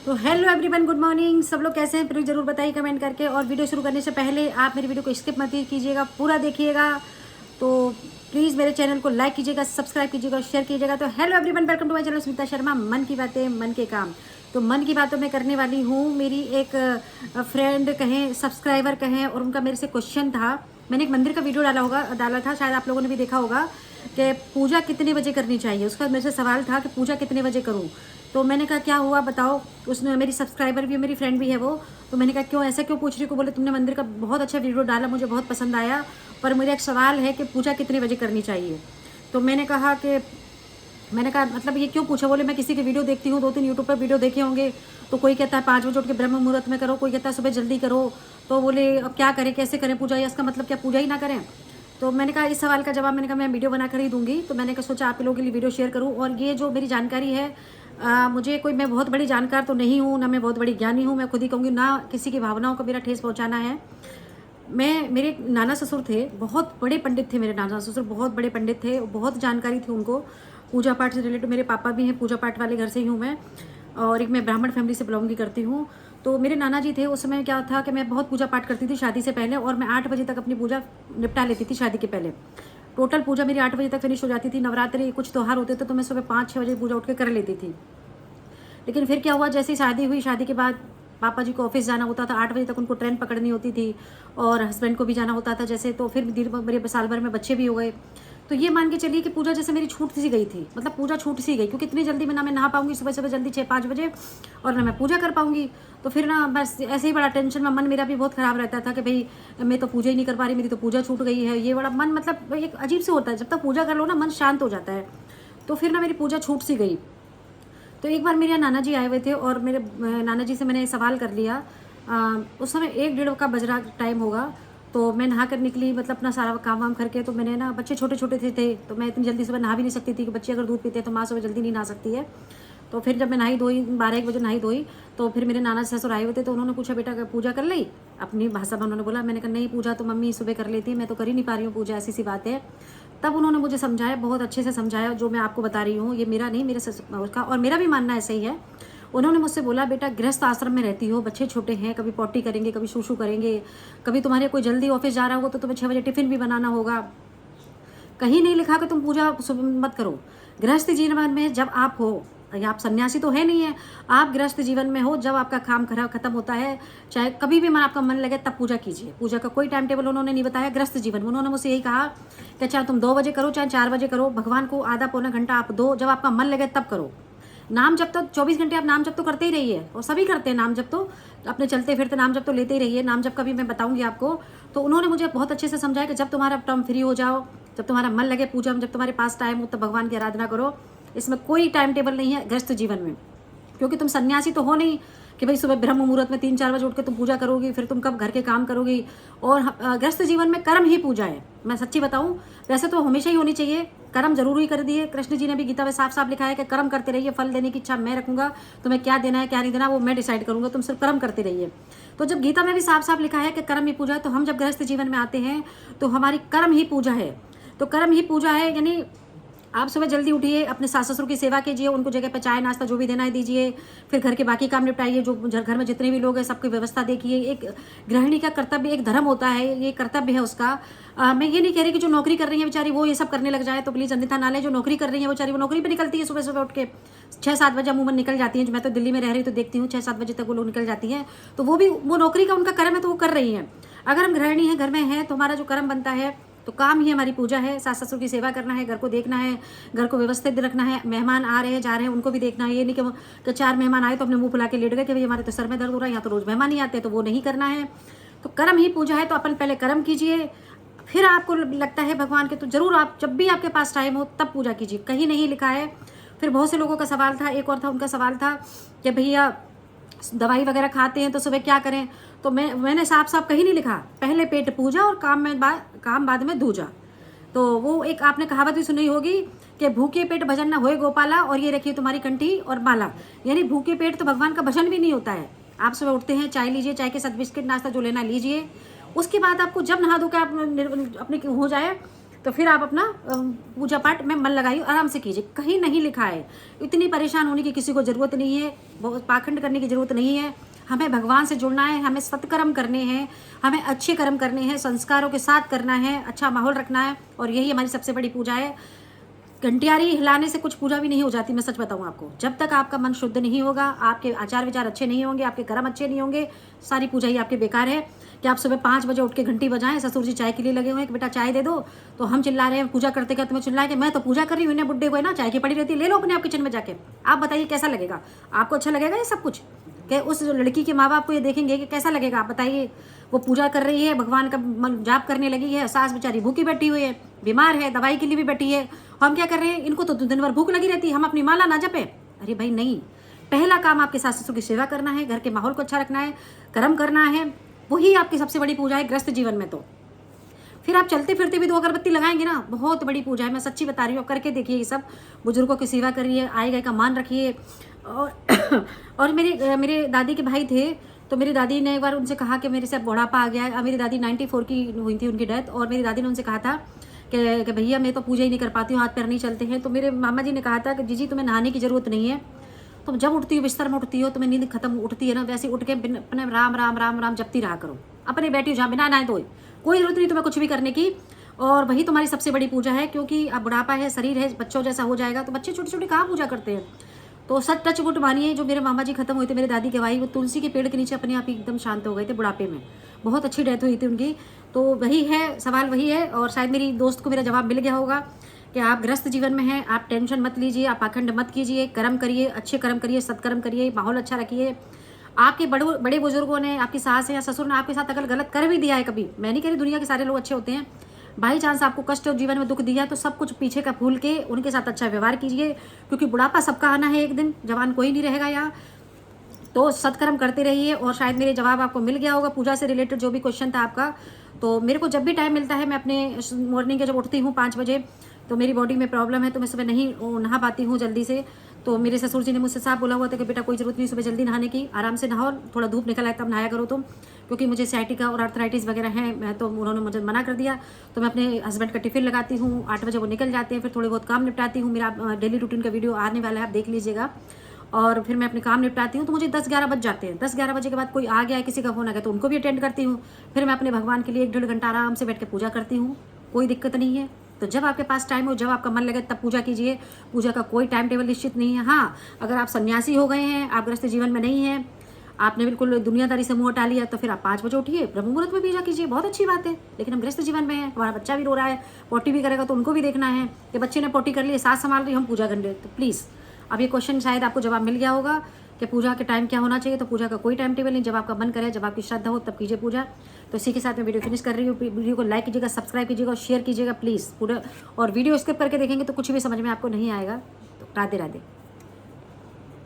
तो hello everyone, good morning. सब लोग कैसे हैं? फिर जरूर बताइए कमेंट करके। और वीडियो शुरू करने से पहले आप मेरी वीडियो को स्किप मत कीजिएगा, पूरा देखिएगा। तो प्लीज़ मेरे चैनल को लाइक कीजिएगा, सब्सक्राइब कीजिएगा और शेयर कीजिएगा। तो hello everyone, welcome to my channel Smita Sharma. मन की बातें, मन के काम। तो मन की बातों में करने वाली हूँ। मेरी एक फ्रेंड कहें, सब्सक्राइबर कहें, और उनका मेरे से क्वेश्चन था। मैंने एक मंदिर का वीडियो डाला था, शायद आप लोगों ने भी देखा होगा, कि पूजा कितने बजे करनी चाहिए। उसका मेरे से सवाल था कि पूजा कितने बजे करूँ। तो मैंने कहा क्या हुआ बताओ। उसने, मेरी सब्सक्राइबर भी है, मेरी फ्रेंड भी है वो। तो मैंने कहा क्यों ऐसा क्यों पूछ रही को। बोले तुमने मंदिर का बहुत अच्छा वीडियो डाला, मुझे बहुत पसंद आया, पर मेरा एक सवाल है कि पूजा कितने बजे करनी चाहिए। तो मैंने कहा मतलब ये क्यों पूछा। बोले मैं किसी की वीडियो देखती हूँ, 2-3 यूट्यूब पर वीडियो देखे होंगे, तो कोई कहता है 5 बजे उठ के ब्रह्म मुहूर्त में करो, कोई कहता है सुबह जल्दी करो। तो बोले अब क्या करें, कैसे करें पूजा, या इसका मतलब क्या पूजा ही ना करें। तो मैंने कहा इस सवाल का जवाब मैंने कहा मैं वीडियो बना कर ही दूंगी। तो मैंने कहा सोचा आप लोगों के लिए वीडियो शेयर करूं। और ये जो मेरी जानकारी है, मैं बहुत बड़ी जानकार तो नहीं हूँ, ना मैं बहुत बड़ी ज्ञानी हूँ। मैं खुद ही कहूँगी, ना किसी की भावनाओं को मेरा ठेस पहुँचाना है। मेरे नाना ससुर थे, बहुत बड़े पंडित थे। मेरे नाना ससुर बहुत बड़े पंडित थे, बहुत जानकारी थी उनको पूजा पाठ से रिलेटेड। मेरे पापा भी हैं, पूजा पाठ वाले घर से ही हूँ मैं, और एक मैं ब्राह्मण फैमिली से बिलोंग भी करती हूँ। तो मेरे नाना जी थे, उस समय क्या था कि मैं बहुत पूजा पाठ करती थी शादी से पहले, और मैं 8 बजे तक अपनी पूजा निपटा लेती थी शादी के पहले। टोटल पूजा मेरी 8 बजे तक फिनिश हो जाती थी। नवरात्रि कुछ त्यौहार होते थे तो मैं सुबह 5-6 बजे पूजा उठ के कर लेती थी। लेकिन फिर क्या हुआ, जैसे ही शादी हुई, शादी के बाद पापा जी को ऑफिस जाना होता था, 8 बजे तक उनको ट्रेन पकड़नी होती थी, और हस्बैंड को भी जाना होता था जैसे। तो फिर धीरे मेरे साल भर में बच्चे भी हो गए। तो ये मान के चलिए कि पूजा जैसे मेरी छूट सी गई थी, मतलब पूजा छूट सी गई, क्योंकि इतनी जल्दी में ना मैं नहा पाऊंगी सुबह सुबह जल्दी 6-5 बजे, और ना मैं पूजा कर पाऊंगी। तो फिर ना बस ऐसे ही बड़ा टेंशन में मन मेरा भी बहुत ख़राब रहता था कि भाई मैं तो पूजा ही नहीं कर पा रही, मेरी तो पूजा छूट गई है। ये बड़ा मन, मतलब एक अजीब से होता है, जब तक पूजा कर लो ना मन शांत हो जाता है। तो फिर ना मेरी पूजा छूट सी गई। तो एक बार मेरे नाना जी आए हुए थे, और मेरे नाना जी से मैंने सवाल कर लिया। उस समय 1-1:30 का बज रहा टाइम होगा। तो मैं नहा कर निकली, मतलब अपना सारा काम वाम करके। तो मैंने ना, बच्चे छोटे छोटे थे तो मैं इतनी जल्दी सुबह नहा भी नहीं सकती थी, कि बच्चे अगर दूध पीते हैं तो माँ सुबह जल्दी नहीं नहा सकती है। तो फिर जब मैं नहाई धोई, 12-1 बजे नहाई धोई, तो फिर मेरे नाना ससुर आए हुए थे। तो उन्होंने पूछा बेटा पूजा कर ली, अपनी भाषा में उन्होंने बोला। मैंने कहा नहीं, पूजा तो मम्मी सुबह कर लेती है, मैं तो कर ही नहीं पा रही हूँ पूजा, ऐसी सी बात है। तब उन्होंने मुझे समझाया, बहुत अच्छे से समझाया। जो मैं आपको बता रही हूँ ये मेरा नहीं, मेरे ससुर का, और मेरा भी मानना ऐसा ही है। उन्होंने मुझसे बोला बेटा गृहस्थ आश्रम में रहती हो, बच्चे छोटे हैं, कभी पॉटी करेंगे, कभी शूशू करेंगे, कभी तुम्हारे कोई जल्दी ऑफिस जा रहा होगा तो तुम्हें 6 बजे टिफिन भी बनाना होगा। कहीं नहीं लिखा कि तुम पूजा मत करो। गृहस्थ जीवन में जब आप हो, या आप सन्यासी तो है नहीं है, आप गृहस्थ जीवन में हो, जब आपका काम खत्म होता है, चाहे कभी भी आपका मन लगे तब पूजा कीजिए। पूजा का कोई टाइम टेबल उन्होंने नहीं बताया। गृहस्थ जीवन में उन्होंने मुझसे यही कहा कि चाहे तुम 2 बजे करो, चाहे 4 बजे करो, भगवान को आधा पौना घंटा आप दो, जब आपका मन लगे तब करो। नाम जब तो 24 घंटे आप नाम जब तो करते ही रहिए, और सभी करते हैं नाम जब, तो अपने चलते फिरते नाम जब तो लेते ही रहिए। नाम जब का भी मैं बताऊंगी आपको। तो उन्होंने मुझे बहुत अच्छे से समझाया कि जब तुम्हारा टर्म फ्री हो जाओ, जब तुम्हारा मन लगे पूजा में, जब तुम्हारे पास टाइम हो, तब भगवान की आराधना करो। इसमें कोई टाइम टेबल नहीं है गृहस्थ जीवन में, क्योंकि तुम सन्यासी तो हो नहीं कि भाई सुबह ब्रह्म मुहूर्त में 3-4 बजे उठ के तुम पूजा करोगी, फिर तुम कब घर के काम करोगी। और गृहस्थ जीवन में कर्म ही पूजा है। मैं सच्ची बताऊं, वैसे तो हमेशा ही होनी चाहिए, कर्म जरूर ही कर दिए। कृष्ण जी ने भी गीता में साफ साफ लिखा है कि कर्म करते रहिए, फल देने की इच्छा मैं रखूंगा, तुम्हें क्या देना है क्या नहीं देना वो मैं डिसाइड करूंगा, तुम सिर्फ कर्म करते रहिए। तो जब गीता में भी साफ साफ लिखा है कि कर्म ही पूजा है, तो हम जब गृहस्थ जीवन में आते हैं तो हमारी कर्म ही पूजा है। तो कर्म ही पूजा है, यानी आप सुबह जल्दी उठिए, अपने सास ससुर की सेवा कीजिए, उनको जगह पे चाय नाश्ता जो भी देना है दीजिए, फिर घर के बाकी काम निपटाइए, जो घर में जितने भी लोग हैं सबकी व्यवस्था देखिए। एक गृहिणी का कर्तव्य, एक धर्म होता है, ये कर्तव्य है उसका। मैं ये नहीं कह रही कि जो नौकरी कर रही है बेचारी वो ये सब करने लग जाए, तो प्लीज़ अन्यथा ना ले। जो नौकरी कर रही है बेचारी, वो नौकरी पर निकलती है सुबह सुबह उठ के 6-7 बजे अमूमन निकल जाती है। मैं तो दिल्ली में रह रही तो देखती हूँ 6-7 बजे तक वो लोग निकल जाती हैं। तो वो नौकरी का उनका कर्म है, तो वो कर रही हैं। अगर हम गृहिणी हैं, घर में हैं, तो हमारा जो कर्म बनता है, तो काम ही हमारी पूजा है। सास ससुर की सेवा करना है, घर को देखना है, घर को व्यवस्थित रखना है, मेहमान आ रहे हैं जा रहे हैं उनको भी देखना है। ये नहीं कि 4 मेहमान आए तो अपने मुंह फुला के लेट गए कि भाई हमारे तो सर में दर्द हो रहा है, यहाँ तो रोज़ मेहमान ही आते हैं, तो वो नहीं करना है। तो कर्म ही पूजा है। तो अपन पहले कर्म कीजिए, फिर आपको लगता है भगवान के, तो जरूर आप जब भी आपके पास टाइम हो तब पूजा कीजिए। कहीं नहीं लिखा है। फिर बहुत से लोगों का सवाल था, एक और था उनका सवाल था कि भैया दवाई वगैरह खाते हैं तो सुबह क्या करें। तो मैंने साफ साफ कहीं नहीं लिखा, पहले पेट पूजा और काम बाद में दूजा। तो वो एक आपने कहावत भी सुनी होगी कि भूखे पेट भजन ना होए गोपाला, और ये रखिए तुम्हारी कंठी और माला। यानी भूखे पेट तो भगवान का भजन भी नहीं होता है। आप सुबह उठते हैं, चाय लीजिए, चाय के साथ बिस्किट नाश्ता जो लेना लीजिए। उसके बाद आपको जब नहा धो के आप अपने हो जाए, तो फिर आप अपना पूजा पाठ में मन लगाइए, आराम से कीजिए। कहीं नहीं लिखा है, इतनी परेशान होने की किसी को ज़रूरत नहीं है, बहुत पाखंड करने की ज़रूरत नहीं है। हमें भगवान से जुड़ना है, हमें सत्कर्म करने हैं, हमें अच्छे कर्म करने हैं, संस्कारों के साथ करना है, अच्छा माहौल रखना है, और यही हमारी सबसे बड़ी पूजा है। घंटियारी हिलाने से कुछ पूजा भी नहीं हो जाती, मैं सच बताऊं आपको। जब तक आपका मन शुद्ध नहीं होगा, आपके आचार विचार अच्छे नहीं होंगे, आपके कर्म अच्छे नहीं होंगे, सारी पूजा ही आपके बेकार है। कि आप सुबह 5 बजे उठ के घंटी बजाएं, ससुर जी चाय के लिए लगे हुए हैं कि बेटा चाय दे दो, तो हम चिल्ला रहे हैं पूजा करते क्या, तुम्हें चिल्लाए कि मैं तो पूजा कर रही हूँ, इन्हें बुड्ढे को है ना चाय की पड़ी रहती है, ले लो अपने आप किचन में जाके। आप बताइए कैसा लगेगा आपको? अच्छा लगेगा ये सब कुछ? कि उस लड़की के माँ बाप को ये देखेंगे कि कैसा लगेगा? आप बताइए। वो पूजा कर रही है, भगवान का जाप करने लगी है, सास बेचारी भूखी बैठी हुई है, बीमार है, दवाई के लिए भी बैठी है। हम क्या कर रहे हैं? इनको तो दिन भर भूख लगी रहती है, हम अपनी माला ना जपे? अरे भाई नहीं, पहला काम आपके सास ससुर की सेवा करना है, घर के माहौल को अच्छा रखना है, कर्म करना है, वही आपकी सबसे बड़ी पूजा है गृहस्थ जीवन में। तो फिर आप चलते फिरते भी 2 अगरबत्ती लगाएंगे ना, बहुत बड़ी पूजा है। मैं सच्ची बता रही हूँ, करके देखिए ये सब। बुजुर्गों की सेवा करिए, आए गए का मान रखिए। और मेरे दादी के भाई थे, तो मेरी दादी ने एक बार उनसे कहा कि मेरे से बुढ़ापा आ गया है। मेरी दादी 94 की हुई थी उनकी डेथ, और मेरी दादी ने उनसे कहा था कि भैया मैं तो पूजा ही नहीं कर पाती हूँ, हाथ पैर नहीं चलते हैं। तो मेरे मामा जी ने कहा था कि जीजी तुम्हें नहाने की ज़रूरत नहीं है, तुम जब उठती हो बिस्तर में उठती हो, तुम्हें नींद खत्म उठती है ना, वैसे उठ के अपने राम राम राम राम जपती रहा करो, अपने बैठी हो जहाँ बिना नहाए धोए, कोई जरूरत नहीं तुम्हें कुछ भी करने की। और वही तुम्हारी सबसे बड़ी पूजा है, क्योंकि अब बुढ़ापा है, शरीर है, बच्चों जैसा हो जाएगा, तो बच्चे छोटे छोटे कहाँ पूजा करते हैं। तो सच टच वुड मानिए, जो मेरे मामा जी खत्म हुए थे, मेरे दादी के भाई, वो तुलसी के पेड़ के नीचे अपने आप ही एकदम शांत हो गए थे बुढ़ापे में। बहुत अच्छी डेथ हुई थी उनकी। तो वही है, सवाल वही है। और शायद मेरी दोस्त को मेरा जवाब मिल गया होगा कि आप गृहस्थ जीवन में हैं, आप टेंशन मत लीजिए, आप पाखंड मत कीजिए, कर्म करिए, अच्छे कर्म करिए, सत्कर्म करिए, माहौल अच्छा रखिए। आपके बड़े बुजुर्गों ने, आपकी सास या ससुर ने आपके साथ अगर गलत कर भी दिया है कभी, मैं नहीं कह रही दुनिया के सारे लोग अच्छे होते हैं, बाई चांस आपको कष्ट और जीवन में दुख दिया, तो सब कुछ पीछे का भूल के उनके साथ अच्छा व्यवहार कीजिए, क्योंकि बुढ़ापा सबका आना है एक दिन, जवान कोई नहीं रहेगा यहाँ। तो सत्कर्म करते रहिए। और शायद मेरे जवाब आपको मिल गया होगा पूजा से रिलेटेड जो भी क्वेश्चन था आपका। तो मेरे को जब भी टाइम मिलता है, मैं अपने मॉर्निंग के जब उठती हूँ 5 बजे, तो मेरी बॉडी में प्रॉब्लम है, तो मैं सुबह नहीं नहा पाती हूँ जल्दी से। तो मेरे ससुर जी ने मुझसे साफ बोला हुआ था कि बेटा कोई ज़रूरत नहीं सुबह जल्दी नहाने की, आराम से नहाओ, थोड़ा धूप निकल आए तब नहाया करो तुम, क्योंकि मुझे साइटिका और आर्थराइटिस वगैरह है, तो उन्होंने मुझे मना कर दिया। तो मैं अपने हस्बैंड का टिफ़िन लगाती हूँ, 8 बजे वो निकल जाते हैं, फिर थोड़े बहुत काम निपटाती हूँ। मेरा डेली रूटीन का वीडियो आने वाला है, आप देख लीजिएगा। और फिर मैं अपने काम निपटाती हूँ, तो मुझे 10-11 बज जाते हैं। 10-11 बजे के बाद कोई आ गया है, किसी का फ़ोन आ गया, तो उनको भी अटेंड करती हूँ। फिर मैं अपने भगवान के लिए 1-1.5 घंटा आराम से बैठ के पूजा करती हूँ, कोई दिक्कत नहीं है। तो जब आपके पास टाइम हो, जब आपका मन लगे, तब पूजा कीजिए। पूजा का कोई टाइम टेबल निश्चित नहीं है। हाँ, अगर आप सन्यासी हो गए हैं, आप गृहस्थ जीवन में नहीं हैं, आपने बिल्कुल दुनियादारी से मुँह हटा लिया, तो फिर आप 5 बजे उठिए, ब्रह्म मुहूर्त में पूजा कीजिए, बहुत अच्छी बात है। लेकिन हम गृहस्थ जीवन में हैं, हमारा बच्चा भी रो रहा है, पोटी भी करेगा, तो उनको भी देखना है कि बच्चे ने पोटी कर ली, सास संभाल रही, हम पूजा कर ले। तो प्लीज़, अब ये क्वेश्चन शायद आपको जवाब मिल गया होगा कि पूजा के टाइम क्या होना चाहिए। तो पूजा का कोई टाइम टेबल नहीं, जब आपका मन करे, जब आपकी श्रद्धा हो, तब कीजिए पूजा। तो इसी के साथ मैं वीडियो फिनिश कर रही हूँ। वीडियो को लाइक कीजिएगा, सब्सक्राइब कीजिएगा और शेयर कीजिएगा प्लीज़ पूरा। और वीडियो स्किप करके देखेंगे तो कुछ भी समझ में आपको नहीं आएगा। तो राधे राधे।